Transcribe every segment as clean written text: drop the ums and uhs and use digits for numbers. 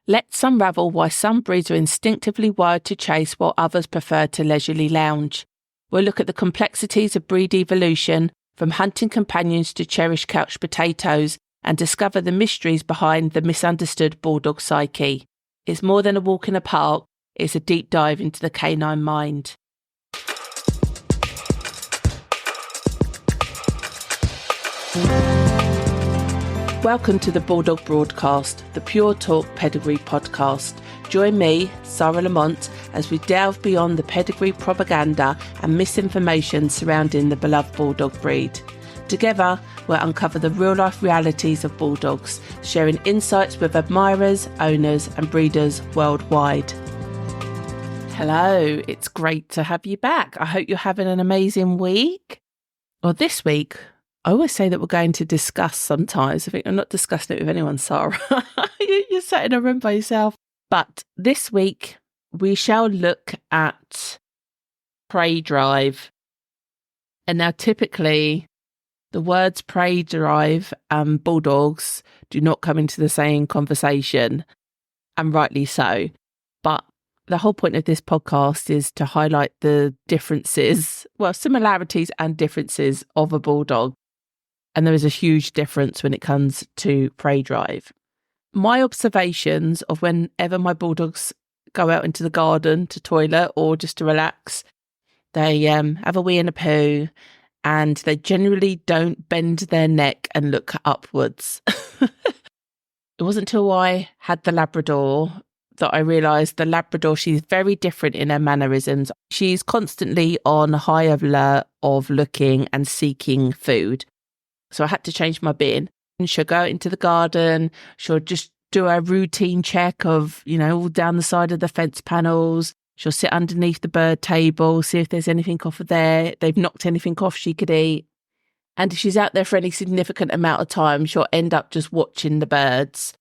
Let's unravel why some breeds are instinctively wired to chase while others prefer to leisurely lounge. We'll look at the complexities of breed evolution, from hunting companions to cherished couch potatoes, and discover the mysteries behind the misunderstood bulldog psyche. It's more than a walk in a park, it's a deep dive into the canine mind. Welcome to the Bulldog Broadcast, the Pure Talk Pedigree podcast. Join me, Sara Lamont, as we delve beyond the pedigree propaganda and misinformation surrounding the beloved Bulldog breed. Together, we'll uncover the real-life realities of Bulldogs, sharing insights with admirers, owners and breeders worldwide. Hello, it's great to have you back. I hope you're having an amazing week. Well, this week, I always say that we're going to discuss sometimes. I think I'm not discussing it with anyone, Sara. You're sat in a room by yourself. But this week, we shall look at prey drive. And now typically, the words prey drive and bulldogs do not come into the same conversation, and rightly so. But the whole point of this podcast is to highlight the differences, similarities and differences of a bulldog. And there is a huge difference when it comes to prey drive. My observations of whenever my bulldogs go out into the garden to toilet or just to relax, they have a wee and a poo, and they generally don't bend their neck and look upwards. It wasn't until I had the Labrador that I realised the Labrador, she's very different in her mannerisms. She's constantly on high alert of looking and seeking food. So I had to change my bin. And she'll go out into the garden. She'll just do a routine check of, all down the side of the fence panels. She'll sit underneath the bird table, see if there's anything off of there. They've knocked anything off she could eat. And if she's out there for any significant amount of time, she'll end up just watching the birds.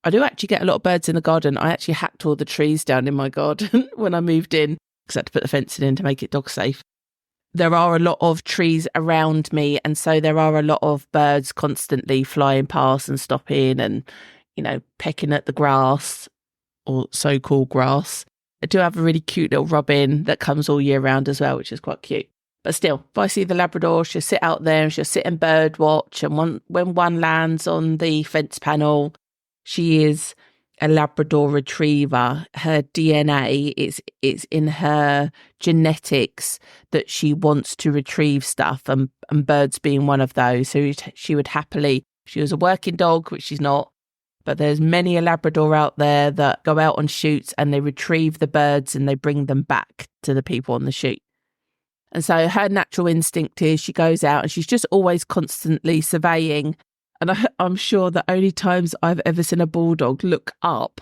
I do actually get a lot of birds in the garden. I actually hacked all the trees down in my garden when I moved in because I had to put the fencing in to make it dog safe. There are a lot of trees around me, and so there are a lot of birds constantly flying past and stopping and, pecking at the grass, or so-called grass. I do have a really cute little robin that comes all year round as well, which is quite cute. But still, if I see the Labrador, she'll sit out there and she'll sit and bird watch. And when one lands on the fence panel, she is a Labrador retriever. Her DNA is in her genetics that she wants to retrieve stuff, and birds being one of those. So she would happily, if she was a working dog, which she's not, but there's many a Labrador out there that go out on shoots and they retrieve the birds and they bring them back to the people on the shoot. And so her natural instinct is she goes out and she's just always constantly surveying. And I'm sure the only times I've ever seen a bulldog look up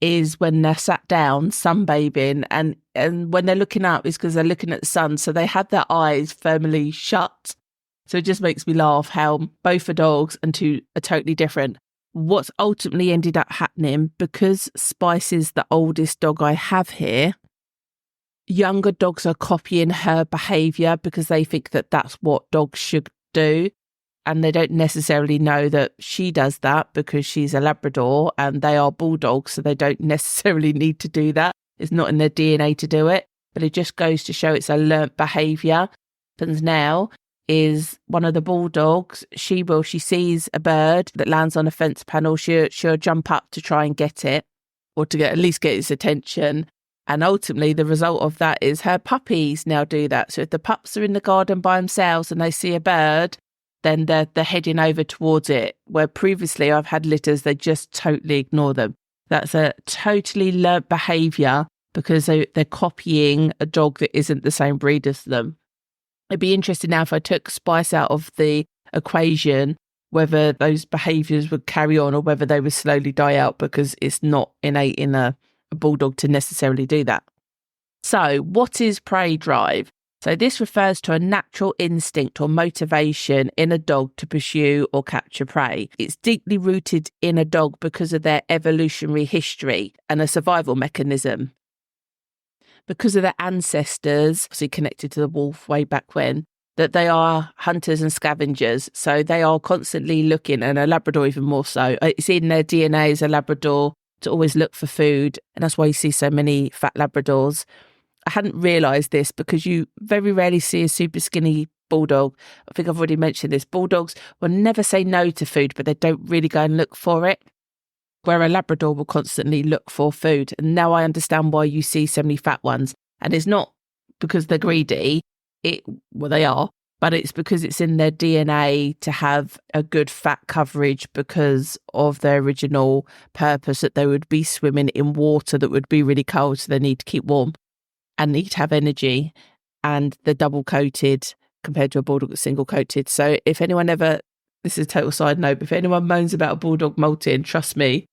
is when they're sat down sunbathing, and when they're looking up is because they're looking at the sun. So they have their eyes firmly shut. So it just makes me laugh how both are dogs and two are totally different. What's ultimately ended up happening, because Spice is the oldest dog I have here, younger dogs are copying her behaviour because they think that that's what dogs should do. And they don't necessarily know that she does that because she's a Labrador and they are bulldogs, so they don't necessarily need to do that. It's not in their DNA to do it, but it just goes to show it's a learnt behaviour. Happens now is one of the bulldogs, she sees a bird that lands on a fence panel, she'll jump up to try and get it, or to at least get its attention. And ultimately the result of that is her puppies now do that. So if the pups are in the garden by themselves and they see a bird, then they're heading over towards it, where previously I've had litters, they just totally ignore them. That's a totally learnt behaviour because they're copying a dog that isn't the same breed as them. It'd be interesting now if I took Spice out of the equation, whether those behaviours would carry on or whether they would slowly die out, because it's not innate in a bulldog to necessarily do that. So what is prey drive? So this refers to a natural instinct or motivation in a dog to pursue or capture prey. It's deeply rooted in a dog because of their evolutionary history and a survival mechanism. Because of their ancestors, obviously connected to the wolf way back when, that they are hunters and scavengers. So they are constantly looking, and a Labrador even more so. It's in their DNA as a Labrador to always look for food. And that's why you see so many fat Labradors. I hadn't realised this because you very rarely see a super skinny Bulldog. I think I've already mentioned this. Bulldogs will never say no to food, but they don't really go and look for it, where a Labrador will constantly look for food. And now I understand why you see so many fat ones. And it's not because they're greedy. Well, they are, but it's because it's in their DNA to have a good fat coverage because of their original purpose, that they would be swimming in water that would be really cold, so they need to keep warm and need to have energy. And they're double coated compared to a Bulldog that's single coated. So if anyone ever, this is a total side note, but if anyone moans about a Bulldog molting, trust me,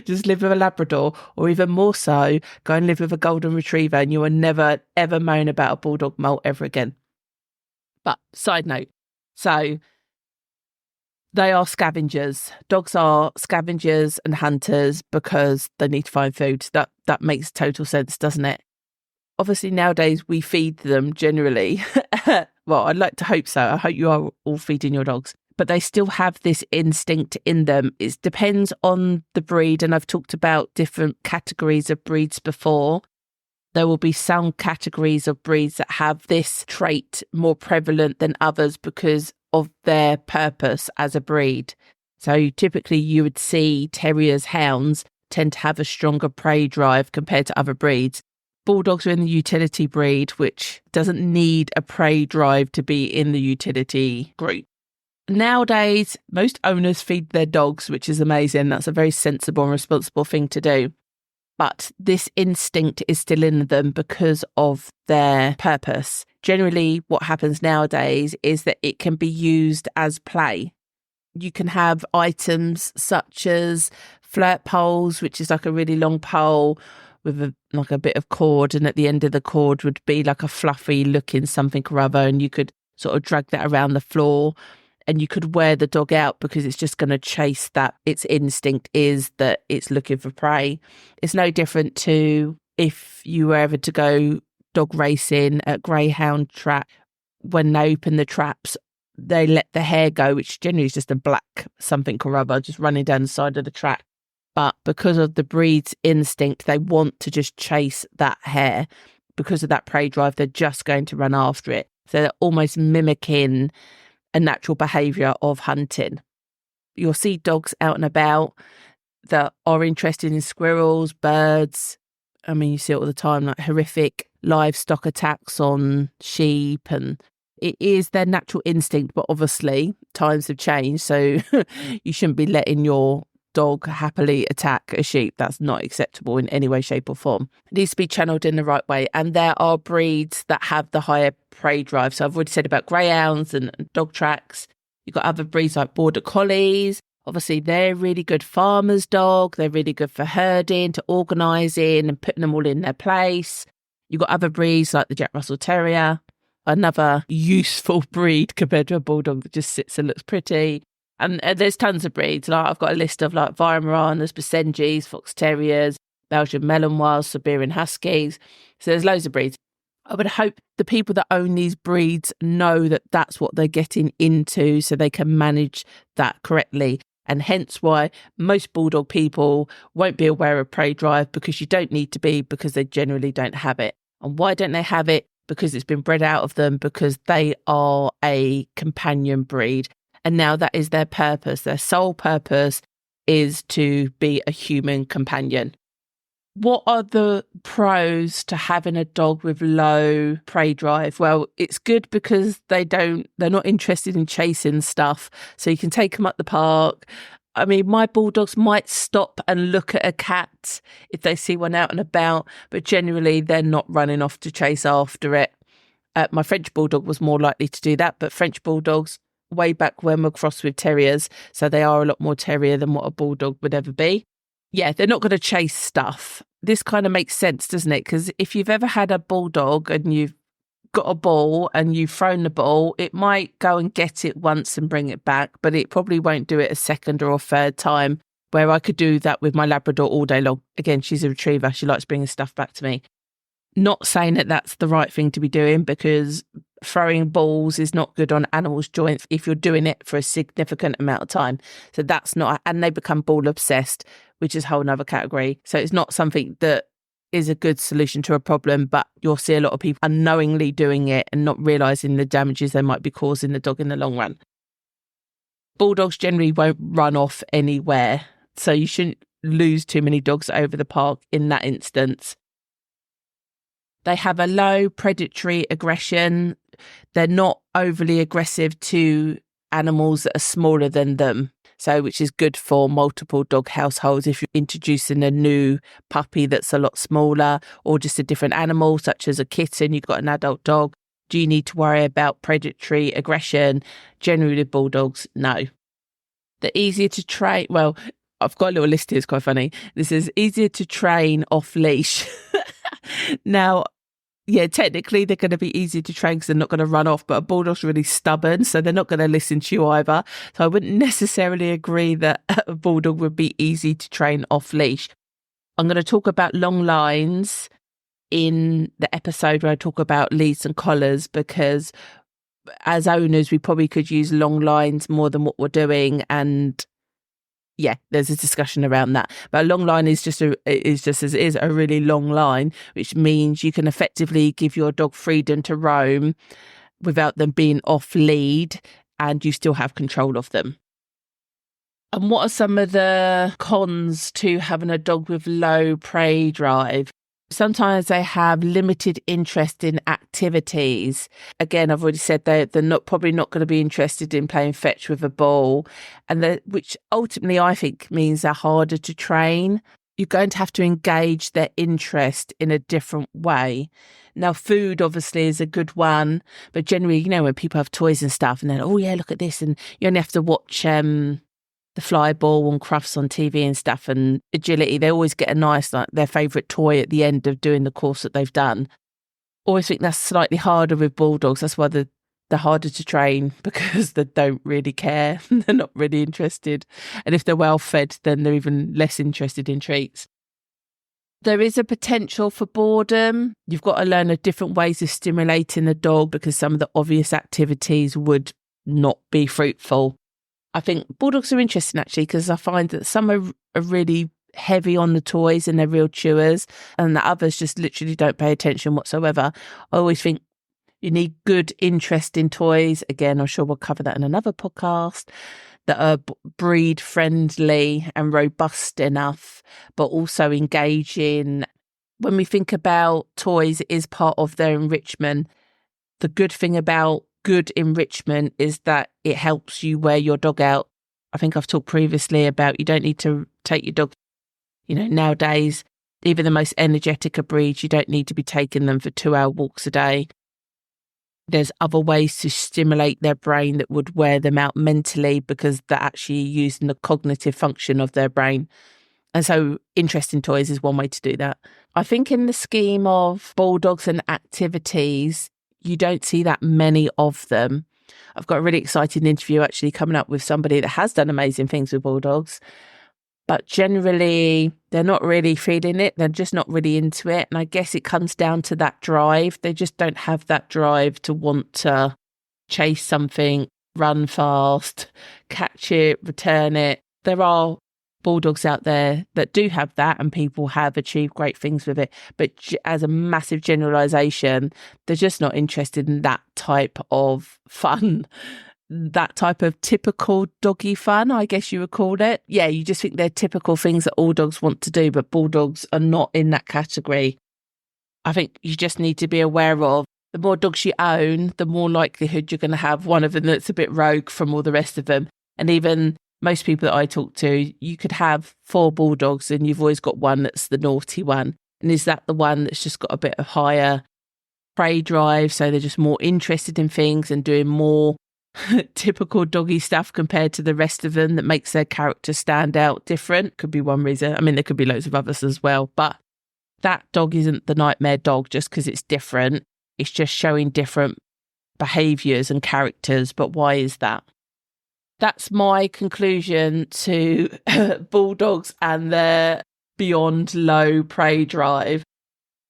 just live with a Labrador, or even more so, go and live with a Golden Retriever, and you will never, ever moan about a Bulldog molt ever again. But side note, so they are scavengers. Dogs are scavengers and hunters because they need to find food. That makes total sense, doesn't it? Obviously, nowadays we feed them generally. Well, I'd like to hope so. I hope you are all feeding your dogs. But they still have this instinct in them. It depends on the breed. And I've talked about different categories of breeds before. There will be some categories of breeds that have this trait more prevalent than others because of their purpose as a breed. So typically you would see terriers, hounds tend to have a stronger prey drive compared to other breeds. Bulldogs are in the utility breed, which doesn't need a prey drive to be in the utility group. Nowadays, most owners feed their dogs, which is amazing. That's a very sensible and responsible thing to do. But this instinct is still in them because of their purpose. Generally, what happens nowadays is that it can be used as play. You can have items such as flirt poles, which is like a really long pole with a bit of cord, and at the end of the cord would be like a fluffy looking something or other, and you could sort of drag that around the floor, and you could wear the dog out because it's just going to chase that. Its instinct is that it's looking for prey. It's no different to if you were ever to go dog racing at greyhound track. When they open the traps, they let the hair go, which generally is just a black something or other just running down the side of the track. But because of the breed's instinct, they want to just chase that hare. Because of that prey drive, they're just going to run after it. So they're almost mimicking a natural behaviour of hunting. You'll see dogs out and about that are interested in squirrels, birds. I mean, you see it all the time, like horrific livestock attacks on sheep, and it is their natural instinct. But obviously, times have changed, so you shouldn't be letting your dog happily attack a sheep. That's not acceptable in any way, shape or form. It needs to be channeled in the right way. And there are breeds that have the higher prey drive. So I've already said about greyhounds and dog tracks. You've got other breeds like border collies. Obviously, they're really good farmers' dog. They're really good for herding, to organising and putting them all in their place. You've got other breeds like the Jack Russell Terrier, another useful breed compared to a bulldog that just sits and looks pretty. And there's tons of breeds. Like I've got a list of like Weimaranas, Basenjis, Fox Terriers, Belgian Malinois, Siberian Huskies. So there's loads of breeds. I would hope the people that own these breeds know that that's what they're getting into so they can manage that correctly. And hence why most bulldog people won't be aware of prey drive, because you don't need to be, because they generally don't have it. And why don't they have it? Because it's been bred out of them, because they are a companion breed. And now that is their purpose. Their sole purpose is to be a human companion. What are the pros to having a dog with low prey drive? Well, it's good because they're not interested in chasing stuff. So you can take them up the park. I mean, my bulldogs might stop and look at a cat if they see one out and about, but generally they're not running off to chase after it. My French bulldog was more likely to do that, but French bulldogs, way back when, were crossed with terriers, so they are a lot more terrier than what a bulldog would ever be. Yeah, they're not going to chase stuff. This kind of makes sense, doesn't it? Because if you've ever had a bulldog and you've got a ball and you've thrown the ball, it might go and get it once and bring it back, but it probably won't do it a second or a third time, where I could do that with my Labrador all day long. Again, she's a retriever. She likes bringing stuff back to me. Not saying that that's the right thing to be doing, because throwing balls is not good on animals' joints if you're doing it for a significant amount of time. So that's not, and they become ball obsessed, which is a whole nother category. So it's not something that is a good solution to a problem, but you'll see a lot of people unknowingly doing it and not realising the damages they might be causing the dog in the long run. Bulldogs generally won't run off anywhere, so you shouldn't lose too many dogs over the park in that instance. They have a low predatory aggression. They're not overly aggressive to animals that are smaller than them, so which is good for multiple dog households if you're introducing a new puppy that's a lot smaller, or just a different animal such as a kitten, you've got an adult dog. Do you need to worry about predatory aggression? Generally with bulldogs, no. They're easier to train. Well, I've got a little list here, it's quite funny. This is easier to train off leash. Now, yeah, technically they're going to be easy to train because they're not going to run off, but a bulldog's really stubborn, so they're not going to listen to you either. So I wouldn't necessarily agree that a bulldog would be easy to train off leash. I'm going to talk about long lines in the episode where I talk about leads and collars, because as owners we probably could use long lines more than what we're doing, and yeah, there's a discussion around that. But a long line is just a really long line, which means you can effectively give your dog freedom to roam without them being off lead, and you still have control of them. And what are some of the cons to having a dog with low prey drive? Sometimes they have limited interest in activities. Again, I've already said they're probably not going to be interested in playing fetch with a ball, and which ultimately I think means they're harder to train. You're going to have to engage their interest in a different way. Now, food obviously is a good one, but generally, when people have toys and stuff, and then, oh yeah, look at this, and you only have to watch the fly ball and Crufts on TV and stuff, and agility, they always get a nice, like their favourite toy at the end of doing the course that they've done. Always think that's slightly harder with bulldogs. That's why they're harder to train, because they don't really care. They're not really interested. And if they're well fed, then they're even less interested in treats. There is a potential for boredom. You've got to learn the different ways of stimulating the dog, because some of the obvious activities would not be fruitful. I think bulldogs are interesting actually, because I find that some are really heavy on the toys and they're real chewers, and the others just literally don't pay attention whatsoever. I always think you need good, interesting toys. Again, I'm sure we'll cover that in another podcast, that are breed friendly and robust enough, but also engaging. When we think about toys, it is part of their enrichment. The good thing about good enrichment is that it helps you wear your dog out. I think I've talked previously about you don't need to take your dog, nowadays, even the most energetic of breeds, you don't need to be taking them for 2-hour walks a day. There's other ways to stimulate their brain that would wear them out mentally, because they're actually using the cognitive function of their brain. And so interesting toys is one way to do that. I think in the scheme of bulldogs and activities, you don't see that many of them. I've got a really exciting interview actually coming up with somebody that has done amazing things with bulldogs, but generally they're not really feeling it. They're just not really into it. And I guess it comes down to that drive. They just don't have that drive to want to chase something, run fast, catch it, return it. There are bulldogs out there that do have that, and people have achieved great things with it, but as a massive generalization, they're just not interested in that type of fun, that type of typical doggy fun, I guess you would call it. Yeah, you just think they're typical things that all dogs want to do, but bulldogs are not in that category. I think you just need to be aware of the more dogs you own, the more likelihood you're going to have one of them that's a bit rogue from all the rest of them. And even most people that I talk to, you could have 4 bulldogs and you've always got one that's the naughty one. And is that the one that's just got a bit of higher prey drive? So they're just more interested in things and doing more typical doggy stuff compared to the rest of them that makes their character stand out different. Could be one reason. I mean, there could be loads of others as well. But that dog isn't the nightmare dog just because it's different. It's just showing different behaviours and characters. But why is that? That's my conclusion to bulldogs and their beyond low prey drive.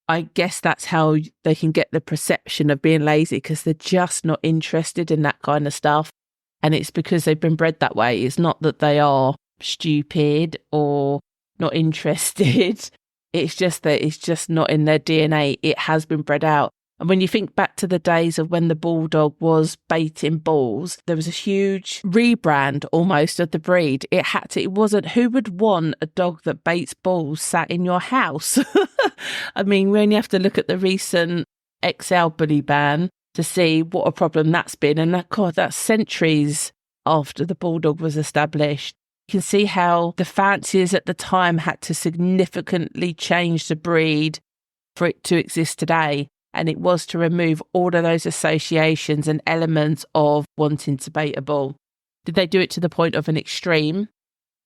I guess that's how they can get the perception of being lazy, because they're just not interested in that kind of stuff. And it's because they've been bred that way. It's not that they are stupid or not interested. It's just that it's just not in their DNA. It has been bred out. And when you think back to the days of when the Bulldog was baiting balls, there was a huge rebrand almost of the breed. It wasn't, who would want a dog that baits balls sat in your house? I mean, we only have to look at the recent XL bully ban to see what a problem that's been. And that's centuries after the Bulldog was established. You can see how the fanciers at the time had to significantly change the breed for it to exist today. And it was to remove all of those associations and elements of wanting to bait a ball. Did they do it to the point of an extreme?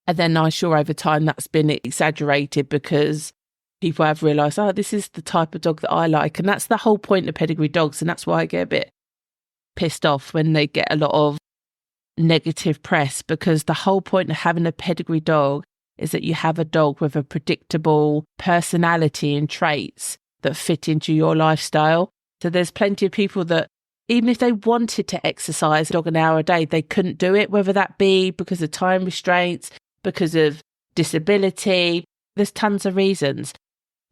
And then I'm sure over time that's been exaggerated because people have realised, this is the type of dog that I like. And that's the whole point of pedigree dogs. And that's why I get a bit pissed off when they get a lot of negative press, because the whole point of having a pedigree dog is that you have a dog with a predictable personality and traits that fit into your lifestyle. So there's plenty of people that even if they wanted to exercise a dog an hour a day, they couldn't do it, whether that be because of time restraints, because of disability. There's tons of reasons.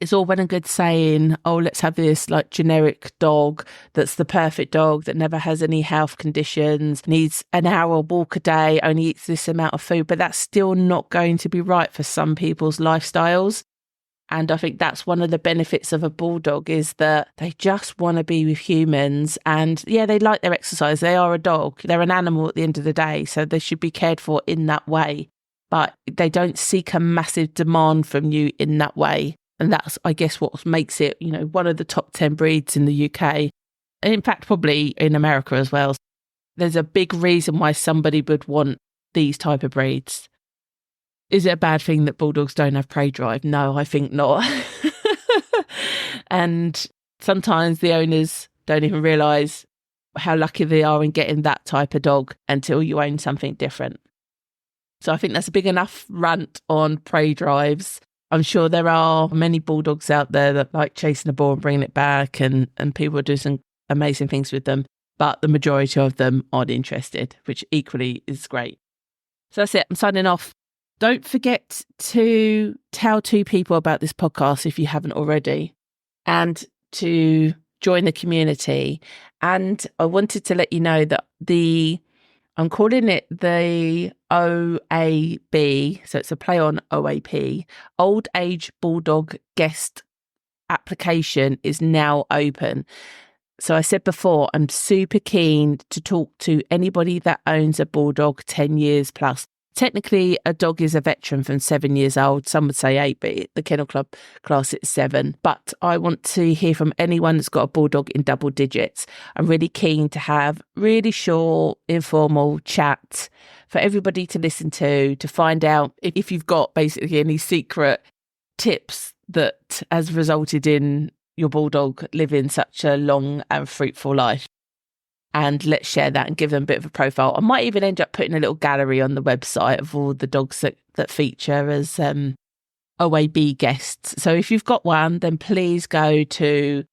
It's all well and good saying, let's have this like generic dog that's the perfect dog that never has any health conditions, needs an hour walk a day, only eats this amount of food. But that's still not going to be right for some people's lifestyles. And I think that's one of the benefits of a Bulldog is that they just want to be with humans. And yeah, they like their exercise. They are a dog. They're an animal at the end of the day. So they should be cared for in that way. But they don't seek a massive demand from you in that way. And that's, I guess, what makes it, one of the top 10 breeds in the UK. And in fact, probably in America as well. There's a big reason why somebody would want these type of breeds. Is it a bad thing that Bulldogs don't have prey drive? No, I think not. And sometimes the owners don't even realise how lucky they are in getting that type of dog until you own something different. So I think that's a big enough rant on prey drives. I'm sure there are many Bulldogs out there that like chasing a ball and bringing it back, and people do some amazing things with them. But the majority of them aren't interested, which equally is great. So that's it. I'm signing off. Don't forget to tell 2 people about this podcast if you haven't already, and to join the community. And I wanted to let you know that I'm calling it the OAB, so it's a play on OAP, Old-Aged Bulldog Guest application is now open. So I said before, I'm super keen to talk to anybody that owns a Bulldog 10 years plus. Technically, a dog is a veteran from 7 years old. Some would say 8, but the Kennel Club class it's 7. But I want to hear from anyone that's got a Bulldog in double digits. I'm really keen to have really short, informal chat for everybody to listen to find out if you've got basically any secret tips that has resulted in your Bulldog living such a long and fruitful life. And let's share that and give them a bit of a profile. I might even end up putting a little gallery on the website of all the dogs that feature as OAB guests. So if you've got one, then please go to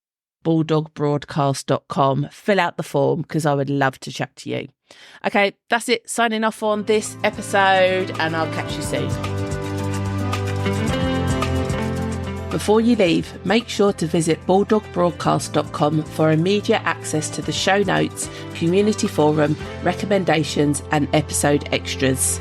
bulldogbroadcast.com, fill out the form because I would love to chat to you. Okay, that's it. Signing off on this episode, and I'll catch you soon. Before you leave, make sure to visit bulldogbroadcast.com for immediate access to the show notes, community forum, recommendations and episode extras.